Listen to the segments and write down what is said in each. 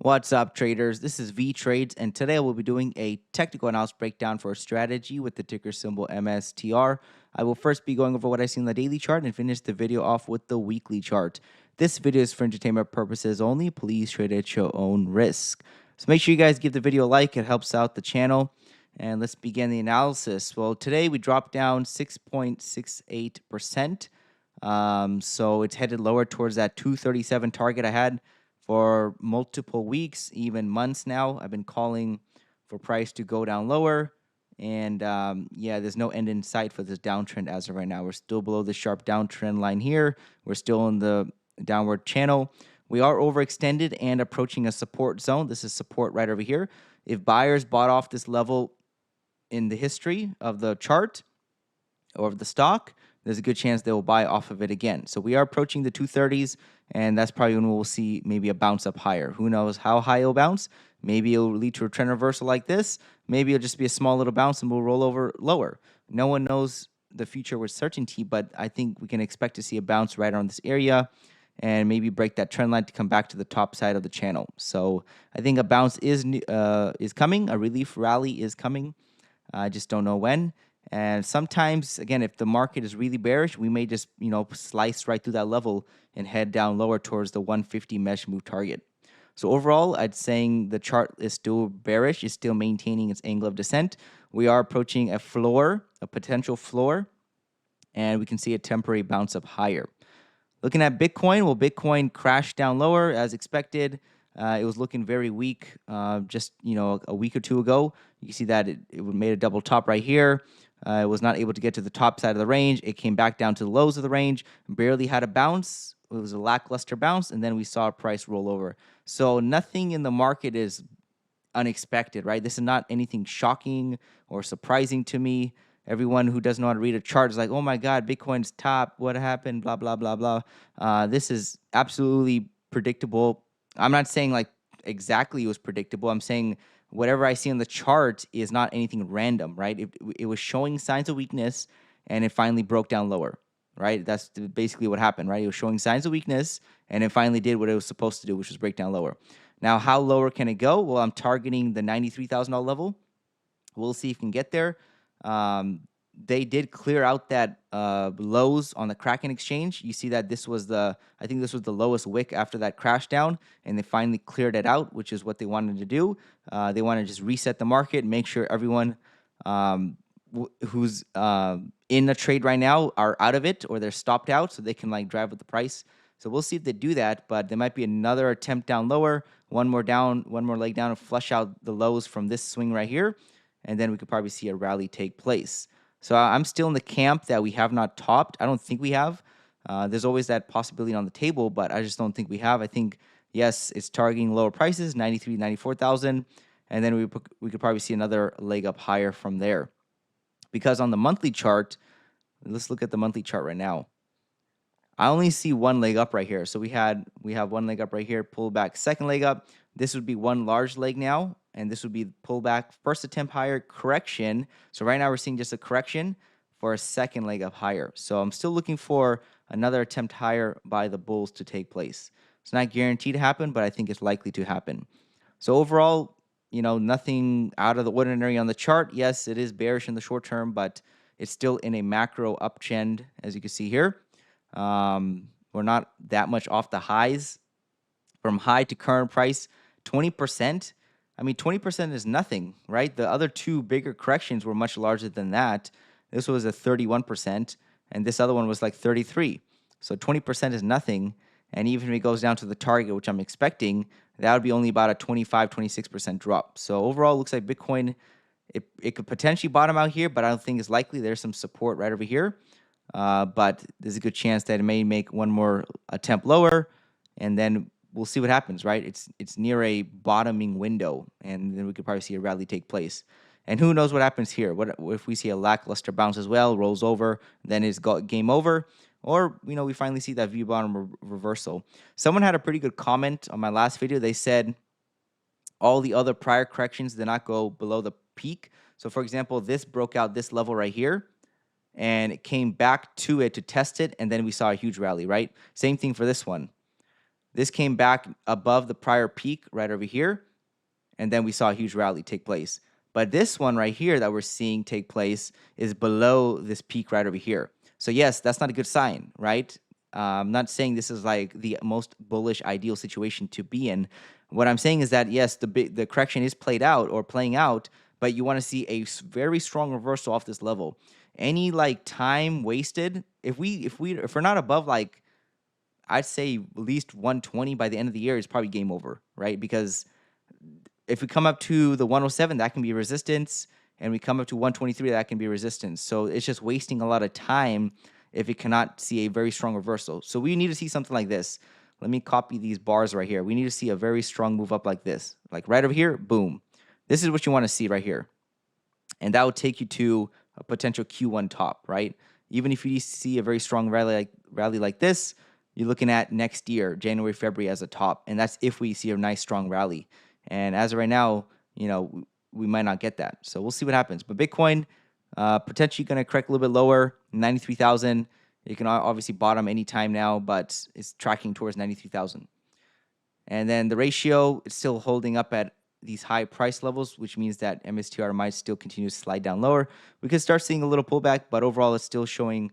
What's up, traders? This is Vee Trades, and today we'll be doing a technical analysis breakdown for a strategy with the ticker symbol MSTR. I will first be going over what I see in the daily chart and finish the video off with the weekly chart. This video is for entertainment purposes only. Please trade at your own risk. So make sure you guys give the video a like. It helps out the channel. And let's begin the analysis. Well, today we dropped down 6.68%. So it's headed lower towards that 237 target I had for multiple weeks, even months now. I've been calling for price to go down lower. And yeah, there's no end in sight for this downtrend as of right now. We're still below the sharp downtrend line here. We're still in the downward channel. We are overextended and approaching a support zone. This is support right over here. If buyers bought off this level in the history of the chart or of the stock, there's a good chance they will buy off of it again. So we are approaching the 230s, and that's probably when we'll see maybe a bounce up higher. Who knows how high it'll bounce? Maybe it'll lead to a trend reversal like this. Maybe it'll just be a small little bounce and we'll roll over lower. No one knows the future with certainty, but I think we can expect to see a bounce right around this area and maybe break that trend line to come back to the top side of the channel. So I think a bounce is coming. A relief rally is coming. I just don't know when. And sometimes, again, if the market is really bearish, we may just, slice right through that level and head down lower towards the 150 mesh move target. So overall, I'd saying the chart is still bearish, is still maintaining its angle of descent. We are approaching a floor, a potential floor, and we can see a temporary bounce up higher. Looking at Bitcoin, well, Bitcoin crashed down lower as expected. It was looking very weak just a week or two ago. You can see that it made a double top right here. It was not able to get to the top side of the range. It came back down to the lows of the range, barely had a bounce. It was a lackluster bounce, and then we saw a price roll over. So nothing in the market is unexpected, right? This is not anything shocking or surprising to me. Everyone who doesn't know how to read a chart is like, oh my God, Bitcoin's top. What happened? Blah, blah, blah, blah. This is absolutely predictable. I'm not saying like exactly it was predictable. I'm saying whatever I see on the chart is not anything random, right? It was showing signs of weakness and it finally broke down lower, right? That's basically what happened, right? It was showing signs of weakness and it finally did what it was supposed to do, which was break down lower. Now, how lower can it go? Well, I'm targeting the $93,000 level. We'll see if we can get there. They did clear out that lows on the Kraken exchange. You see that I think this was the lowest wick after that crash down, and they finally cleared it out, which is what they wanted to do. They want to just reset the market, make sure everyone who's in a trade right now are out of it or they're stopped out so they can like drive with the price. So we'll see if they do that, but there might be another attempt down lower, one more leg down, and flush out the lows from this swing right here, and then we could probably see a rally take place. So I'm still in the camp that we have not topped. I don't think we have. There's always that possibility on the table, but I just don't think we have. I think, yes, it's targeting lower prices, 93, 94,000, and then we could probably see another leg up higher from there. Because on the monthly chart, let's look at the monthly chart right now. I only see one leg up right here. So we have one leg up right here, pull back, second leg up. This would be one large leg now, and this would be pullback, first attempt higher, correction. So right now we're seeing just a correction for a second leg up higher. So I'm still looking for another attempt higher by the bulls to take place. It's not guaranteed to happen, but I think it's likely to happen. So overall, nothing out of the ordinary on the chart. Yes, it is bearish in the short term, but it's still in a macro uptrend, as you can see here. We're not that much off the highs. From high to current price, 20%. I mean, 20% is nothing, right? The other two bigger corrections were much larger than that. This was a 31%, and this other one was like 33. So 20% is nothing. And even if it goes down to the target, which I'm expecting, that would be only about a 25, 26% drop. So overall, it looks like Bitcoin, it could potentially bottom out here, but I don't think it's likely. There's some support right over here. But there's a good chance that it may make one more attempt lower, and then we'll see what happens, right? It's near a bottoming window, and then we could probably see a rally take place. And who knows what happens here? What if we see a lackluster bounce as well, rolls over, then it's game over? Or, we finally see that V-bottom reversal. Someone had a pretty good comment on my last video. They said all the other prior corrections did not go below the peak. So, for example, this broke out this level right here, and it came back to it to test it, and then we saw a huge rally, right? Same thing for this one. This came back above the prior peak right over here, and then we saw a huge rally take place. But this one right here that we're seeing take place is below this peak right over here. So yes, that's not a good sign, right? I'm not saying this is like the most bullish ideal situation to be in. What I'm saying is that yes, the correction is played out or playing out, but you want to see a very strong reversal off this level. Any like time wasted, if we're not above like, I'd say at least 120 by the end of the year is probably game over, right? Because if we come up to the 107, that can be resistance, and we come up to 123, that can be resistance. So it's just wasting a lot of time if it cannot see a very strong reversal. So we need to see something like this. Let me copy these bars right here. We need to see a very strong move up like this. Like right over here, boom. This is what you want to see right here. And that will take you to a potential Q1 top, right? Even if you see a very strong rally like this, you're looking at next year, January, February as a top. And that's if we see a nice strong rally. And as of right now, we might not get that. So we'll see what happens. But Bitcoin, potentially going to correct a little bit lower, 93,000. You can obviously bottom anytime now, but it's tracking towards 93,000. And then the ratio, it's still holding up at these high price levels, which means that MSTR might still continue to slide down lower. We could start seeing a little pullback, but overall it's still showing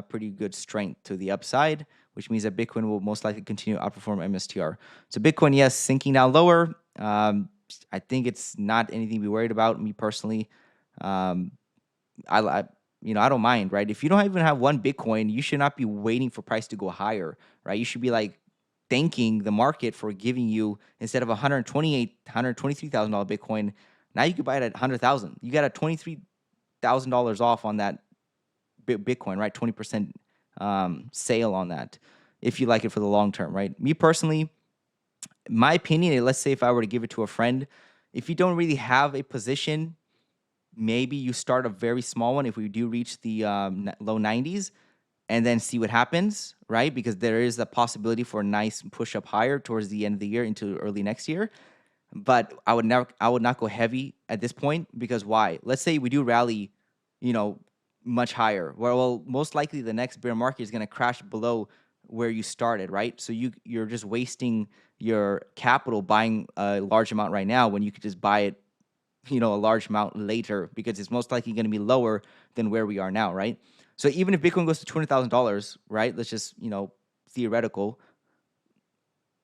pretty good strength to the upside, which means that Bitcoin will most likely continue to outperform MSTR. So Bitcoin, yes, sinking down lower. I think it's not anything to be worried about. Me personally, I don't mind, right? If you don't even have one Bitcoin, you should not be waiting for price to go higher, right? You should be like thanking the market for giving you, instead of $123,000 Bitcoin, now you could buy it at 100,000. You got a $23,000 off on that Bitcoin, right? 20% sale on that if you like it for the long term, right? Me personally, my opinion, let's say if I were to give it to a friend, if you don't really have a position, maybe you start a very small one if we do reach the low 90s, and then see what happens, right? Because there is a possibility for a nice push up higher towards the end of the year into early next year. But I would not go heavy at this point, because why? Let's say we do rally, much higher. Well, most likely the next bear market is going to crash below where you started, right? So you're just wasting your capital buying a large amount right now when you could just buy it, a large amount later, because it's most likely going to be lower than where we are now, right? So even if Bitcoin goes to $200,000, right? Let's just, theoretical.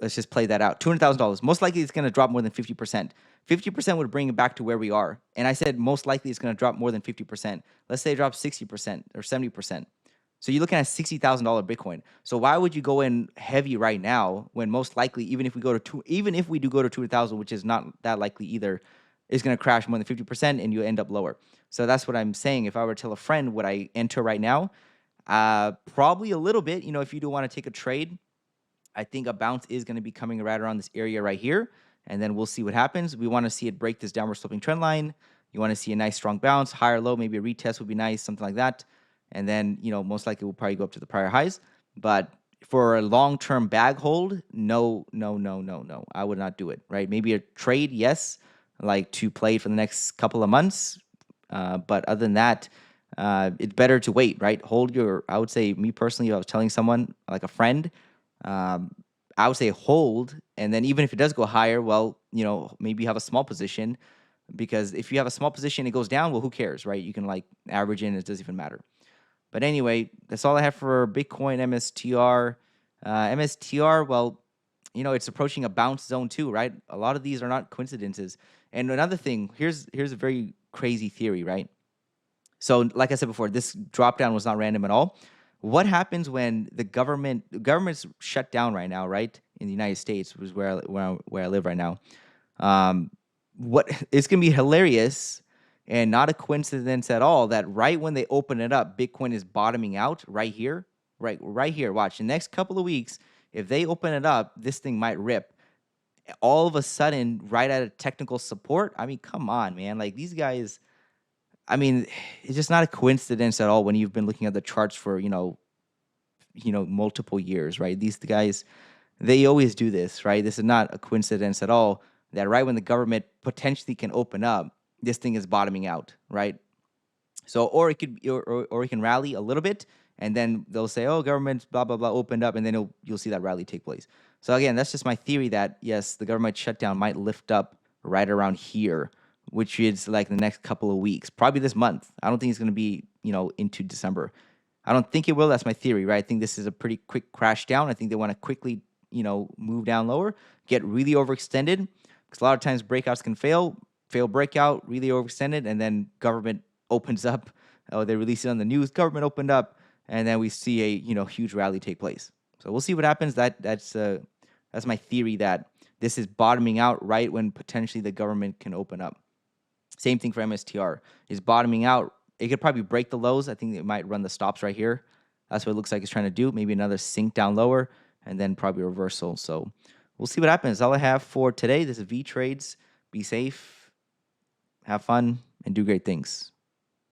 Let's just play that out. $200,000. Most likely it's going to drop more than 50%. 50% would bring it back to where we are. And I said most likely it's going to drop more than 50%. Let's say it drops 60% or 70%. So you're looking at $60,000 Bitcoin. So why would you go in heavy right now when most likely, even if we do go to 200,000, which is not that likely either, is going to crash more than 50% and you end up lower. So that's what I'm saying. If I were to tell a friend, would I enter right now? Probably a little bit. If you do want to take a trade, I think a bounce is going to be coming right around this area right here, and then we'll see what happens. We want to see it break this downward sloping trend line. You want to see a nice strong bounce, higher low, maybe a retest would be nice, something like that. And then, most likely we'll probably go up to the prior highs. But for a long-term bag hold, no. I would not do it, right? Maybe a trade, yes, like to play for the next couple of months. But other than that, it's better to wait, right? I would say, me personally, if I was telling someone, like a friend, I would say hold, and then even if it does go higher, well, maybe you have a small position, because if you have a small position, it goes down, well, who cares, right? You can like average in, it doesn't even matter. But anyway, that's all I have for Bitcoin MSTR. MSTR, well, it's approaching a bounce zone too, right? A lot of these are not coincidences. And another thing, here's a very crazy theory, right? So like I said before, this drop down was not random at all. What happens when the government's shut down right now, right? In the United States, which is where I live right now. It's gonna be hilarious and not a coincidence at all that right when they open it up, Bitcoin is bottoming out right here, right here. Watch the next couple of weeks. If they open it up, this thing might rip. All of a sudden, right at a technical support. I mean, come on, man! Like these guys. I mean, it's just not a coincidence at all when you've been looking at the charts for multiple years, right? These guys, they always do this, right? This is not a coincidence at all. That right when the government potentially can open up, this thing is bottoming out, right? So, or it could, or it can rally a little bit, and then they'll say, "Oh, government, blah blah blah, opened up," and then you'll see that rally take place. So again, that's just my theory that yes, the government shutdown might lift up right around here, which is like the next couple of weeks, probably this month. I don't think it's going to be, into December. I don't think it will. That's my theory, right? I think this is a pretty quick crash down. I think they want to quickly, move down lower, get really overextended because a lot of times breakouts can fail breakout, really overextended, and then government opens up. Oh, they release it on the news. Government opened up, and then we see a huge rally take place. So we'll see what happens. That's my theory that this is bottoming out right when potentially the government can open up. Same thing for MSTR. Is bottoming out. It could probably break the lows. I think it might run the stops right here. That's what it looks like it's trying to do. Maybe another sink down lower and then probably a reversal. So we'll see what happens. That's all I have for today. This is Vee Trades. Be safe, have fun, and do great things.